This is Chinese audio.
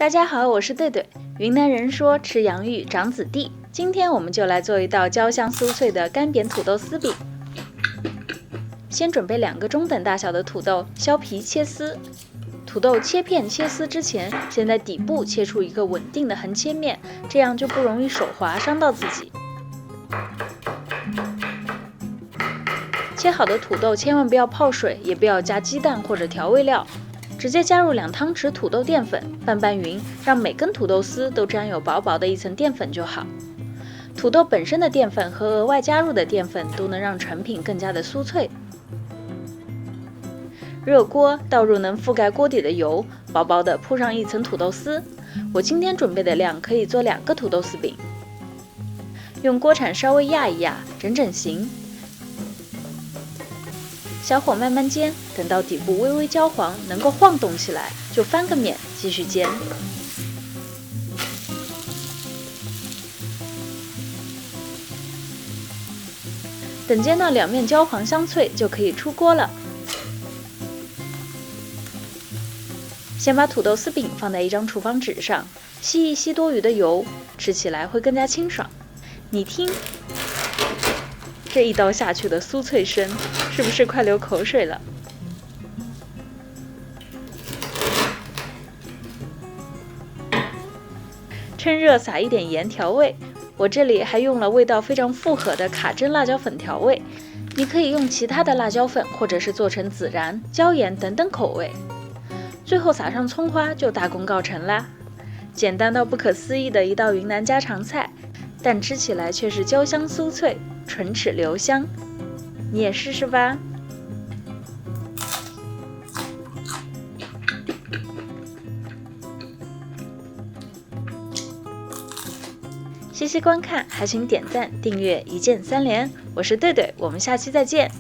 大家好，我是对对。云南人说吃洋芋长子弟，今天我们就来做一道焦香酥脆的干煸土豆丝饼。先准备2个中等大小的土豆，削皮切丝。土豆切片切丝之前，先在底部切出一个稳定的横切面，这样就不容易手滑伤到自己。切好的土豆千万不要泡水，也不要加鸡蛋或者调味料，直接加入2汤匙土豆淀粉，拌拌匀，让每根土豆丝都沾有薄薄的一层淀粉就好。土豆本身的淀粉和额外加入的淀粉都能让成品更加的酥脆。热锅倒入能覆盖锅底的油，薄薄的铺上一层土豆丝。我今天准备的量可以做2个土豆丝饼。用锅铲稍微压一压，整整形。小火慢慢煎，等到底部微微焦黄，能够晃动起来，就翻个面继续煎。等煎到2面焦黄香脆，就可以出锅了。先把土豆丝饼放在一张厨房纸上，吸一吸多余的油，吃起来会更加清爽。你听，这一刀下去的酥脆声，是不是快流口水了？趁热撒一点盐调味，我这里还用了味道非常复合的卡真辣椒粉调味，你可以用其他的辣椒粉，或者是做成孜然、椒盐等等口味。最后撒上葱花就大功告成啦！简单到不可思议的一道云南家常菜，但吃起来却是焦香酥脆，唇齿留香。你也试试吧！谢谢观看，还请点赞、订阅，一键3连。我是对对，我们下期再见。